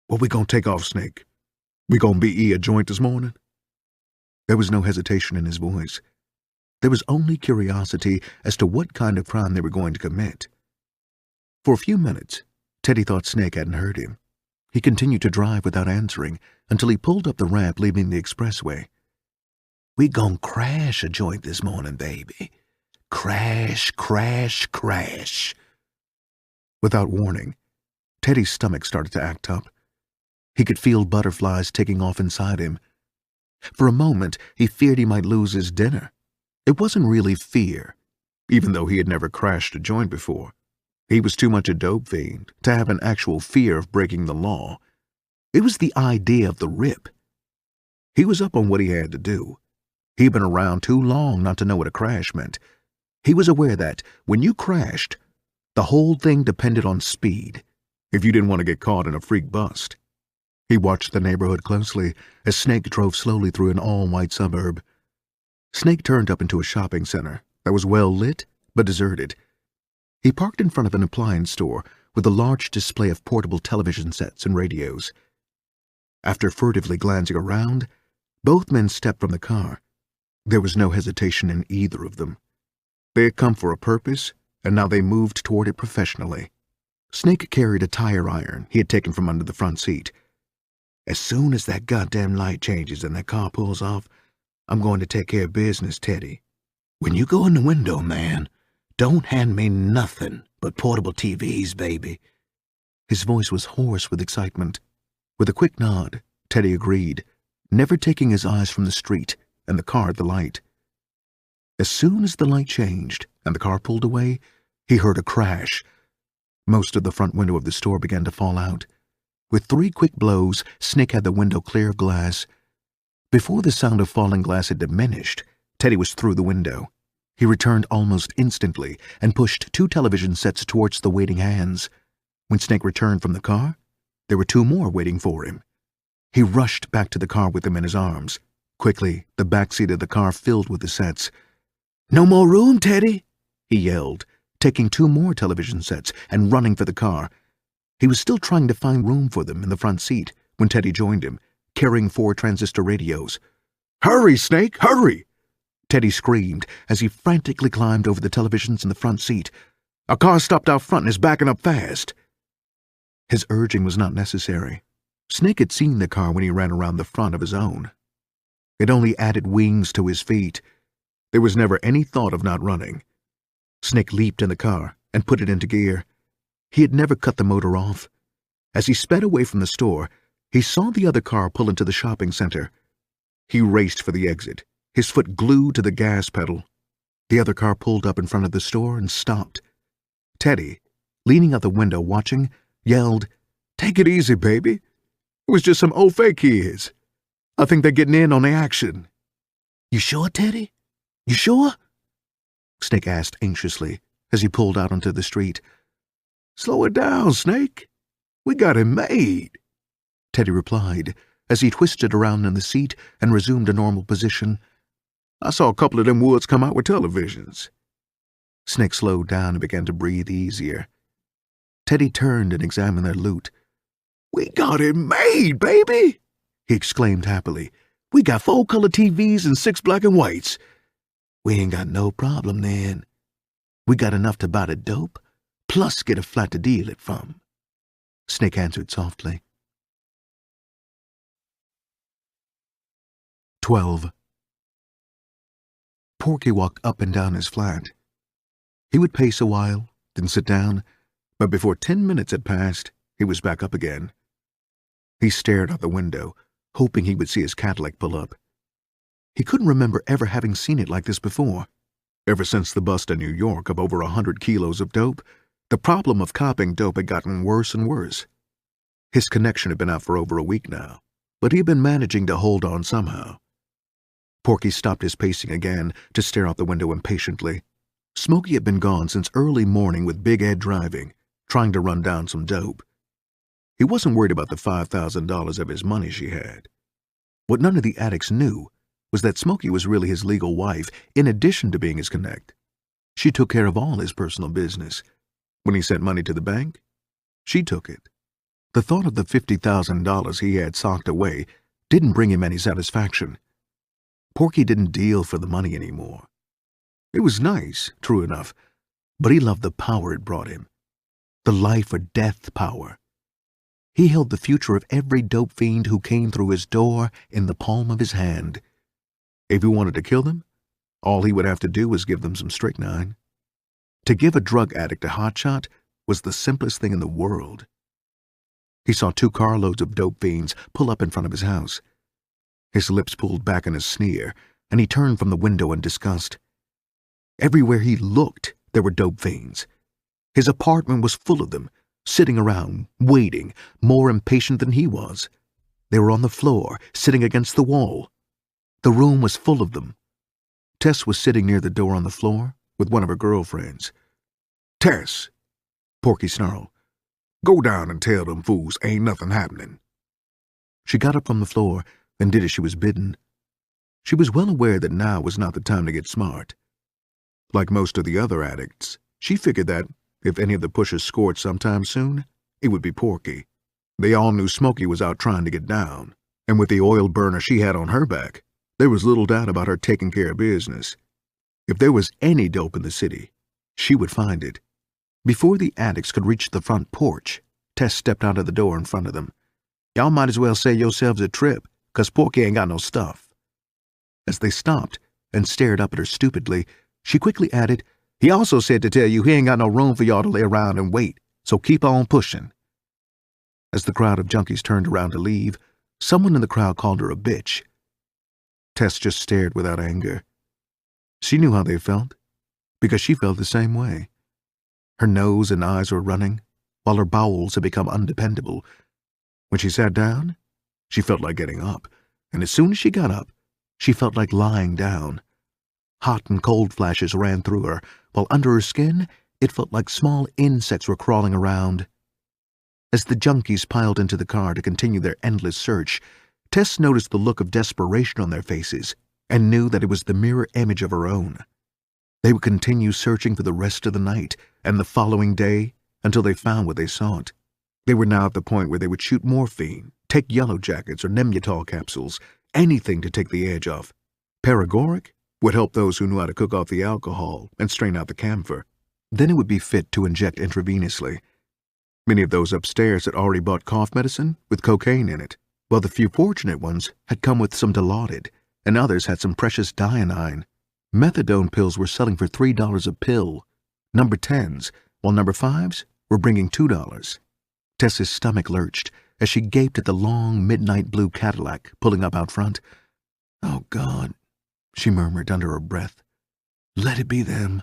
"What we gonna take off, Snake? We gonna be a joint this morning?" There was no hesitation in his voice. There was only curiosity as to what kind of crime they were going to commit. For a few minutes, Teddy thought Snake hadn't heard him. He continued to drive without answering until he pulled up the ramp leaving the expressway. "We gon' crash a joint this morning, baby. Crash, crash, crash." Without warning, Teddy's stomach started to act up. He could feel butterflies taking off inside him. For a moment, he feared he might lose his dinner. It wasn't really fear, even though he had never crashed a joint before. He was too much a dope fiend to have an actual fear of breaking the law. It was the idea of the rip. He was up on what he had to do. He'd been around too long not to know what a crash meant. He was aware that, when you crashed, the whole thing depended on speed, if you didn't want to get caught in a freak bust. He watched the neighborhood closely as Snake drove slowly through an all-white suburb. Snake turned up into a shopping center that was well lit but deserted. He parked in front of an appliance store with a large display of portable television sets and radios. After furtively glancing around, both men stepped from the car. There was no hesitation in either of them. They had come for a purpose, and now they moved toward it professionally. Snake carried a tire iron he had taken from under the front seat. "As soon as that goddamn light changes and that car pulls off, I'm going to take care of business, Teddy. When you go in the window, man, don't hand me nothing but portable TVs, baby." His voice was hoarse with excitement. With a quick nod, Teddy agreed, never taking his eyes from the street and the car at the light. As soon as the light changed and the car pulled away, he heard a crash. Most of the front window of the store began to fall out. With 3 quick blows, Snake had the window clear of glass. Before the sound of falling glass had diminished, Teddy was through the window. He returned almost instantly and pushed 2 television sets towards the waiting hands. When Snake returned from the car, there were 2 more waiting for him. He rushed back to the car with them in his arms. Quickly, the back seat of the car filled with the sets. "No more room, Teddy," he yelled, taking 2 more television sets and running for the car. He was still trying to find room for them in the front seat when Teddy joined him, carrying 4 transistor radios. "Hurry, Snake, hurry!" Teddy screamed as he frantically climbed over the televisions in the front seat. "A car stopped out front and is backing up fast." His urging was not necessary. Snake had seen the car when he ran around the front of his own. It only added wings to his feet. There was never any thought of not running. Snake leaped in the car and put it into gear. He had never cut the motor off. As he sped away from the store, he saw the other car pull into the shopping center. He raced for the exit, his foot glued to the gas pedal. The other car pulled up in front of the store and stopped. Teddy, leaning out the window watching, yelled, "Take it easy, baby. It was just some old fake kids. I think they're getting in on the action." "You sure, Teddy? You sure?" Snake asked anxiously as he pulled out onto the street. "Slow it down, Snake. We got him made," Teddy replied as he twisted around in the seat and resumed a normal position. "I saw a couple of them woods come out with televisions." Snake slowed down and began to breathe easier. Teddy turned and examined their loot. "We got him made, baby!" he exclaimed happily. "We got 4 color TVs and 6 black and whites. We ain't got no problem then. We got enough to buy the dope, plus get a flat to deal it from." Snake answered softly. 12. Porky walked up and down his flat. He would pace a while, then sit down, but before 10 minutes had passed, he was back up again. He stared out the window, hoping he would see his Cadillac pull up. He couldn't remember ever having seen it like this before. Ever since the bust in New York of over 100 kilos of dope, the problem of copying dope had gotten worse and worse. His connection had been out for over a week now, but he had been managing to hold on somehow. Porky stopped his pacing again to stare out the window impatiently. Smokey had been gone since early morning with Big Ed driving, trying to run down some dope. He wasn't worried about the $5,000 of his money she had. What none of the addicts knew was that Smokey was really his legal wife in addition to being his connect. She took care of all his personal business. When he sent money to the bank, she took it. The thought of the $50,000 he had socked away didn't bring him any satisfaction. Porky didn't deal for the money anymore. It was nice, true enough, but he loved the power it brought him. The life or death power. He held the future of every dope fiend who came through his door in the palm of his hand. If he wanted to kill them, all he would have to do was give them some strychnine. To give a drug addict a hot shot was the simplest thing in the world. He saw 2 carloads of dope fiends pull up in front of his house. His lips pulled back in a sneer, and he turned from the window in disgust. Everywhere he looked, there were dope fiends. His apartment was full of them, sitting around, waiting, more impatient than he was. They were on the floor, sitting against the wall. The room was full of them. Tess was sitting near the door on the floor with one of her girlfriends. "Tess," Porky snarled, "go down and tell them fools ain't nothing happening." She got up from the floor and did as she was bidden. She was well aware that now was not the time to get smart. Like most of the other addicts, she figured that if any of the pushers scored sometime soon, it would be Porky. They all knew Smokey was out trying to get down, and with the oil burner she had on her back, there was little doubt about her taking care of business. If there was any dope in the city, she would find it. Before the addicts could reach the front porch, Tess stepped out of the door in front of them. "Y'all might as well save yourselves a trip, 'cause Porky ain't got no stuff." As they stopped and stared up at her stupidly, she quickly added, "He also said to tell you he ain't got no room for y'all to lay around and wait, so keep on pushing." As the crowd of junkies turned around to leave, someone in the crowd called her a bitch. Tess just stared without anger. She knew how they felt, because she felt the same way. Her nose and eyes were running, while her bowels had become undependable. When she sat down, she felt like getting up, and as soon as she got up, she felt like lying down. Hot and cold flashes ran through her, while under her skin, it felt like small insects were crawling around. As the junkies piled into the car to continue their endless search, Tess noticed the look of desperation on their faces and knew that it was the mirror image of her own. They would continue searching for the rest of the night and the following day until they found what they sought. They were now at the point where they would shoot morphine, take yellow jackets or Nembutal capsules, anything to take the edge off. Paregoric would help those who knew how to cook off the alcohol and strain out the camphor. Then it would be fit to inject intravenously. Many of those upstairs had already bought cough medicine with cocaine in it, while the few fortunate ones had come with some Dilaudid, and others had some precious Dianine. Methadone pills were selling for $3 a pill, number 10s, while number 5s were bringing $2. Tess's stomach lurched as she gaped at the long midnight blue Cadillac pulling up out front. "Oh, God," she murmured under her breath. "Let it be them."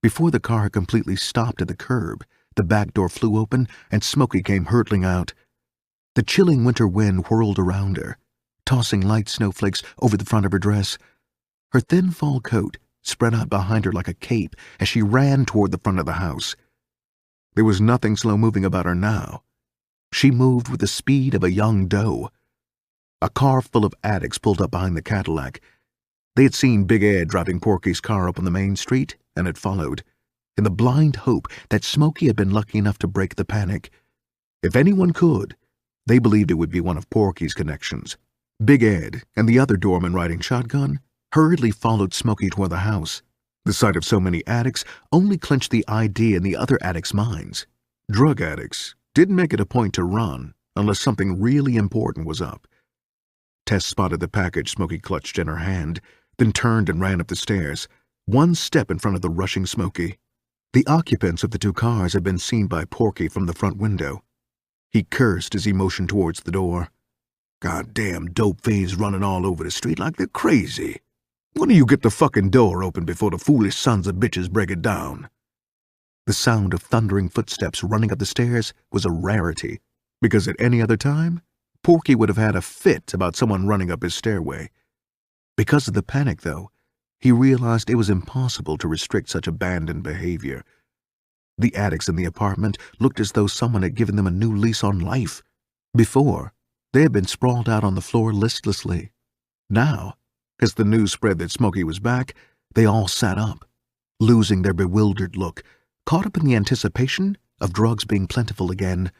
Before the car had completely stopped at the curb, the back door flew open and Smokey came hurtling out. The chilling winter wind whirled around her, tossing light snowflakes over the front of her dress. Her thin fall coat spread out behind her like a cape as she ran toward the front of the house. There was nothing slow-moving about her now. She moved with the speed of a young doe. A car full of addicts pulled up behind the Cadillac. They had seen Big Ed driving Porky's car up on the main street and had followed, in the blind hope that Smokey had been lucky enough to break the panic. If anyone could, they believed it would be one of Porky's connections. Big Ed and the other doorman riding shotgun hurriedly followed Smokey toward the house. The sight of so many addicts only clinched the idea in the other addicts' minds. Drug addicts didn't make it a point to run unless something really important was up. Tess spotted the package Smokey clutched in her hand, then turned and ran up the stairs, one step in front of the rushing Smokey. The occupants of the 2 cars had been seen by Porky from the front window. He cursed as he motioned towards the door. "Goddamn dope fiends running all over the street like they're crazy. When do you get the fucking door open before the foolish sons of bitches break it down?" The sound of thundering footsteps running up the stairs was a rarity, because at any other time, Porky would have had a fit about someone running up his stairway. Because of the panic, though, he realized it was impossible to restrict such abandoned behavior. The addicts in the apartment looked as though someone had given them a new lease on life. Before, they had been sprawled out on the floor listlessly. Now, as the news spread that Smokey was back, they all sat up, losing their bewildered look, caught up in the anticipation of drugs being plentiful again.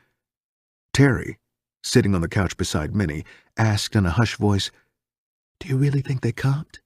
Terry, sitting on the couch beside Minnie, asked in a hushed voice, "Do you really think they copped?"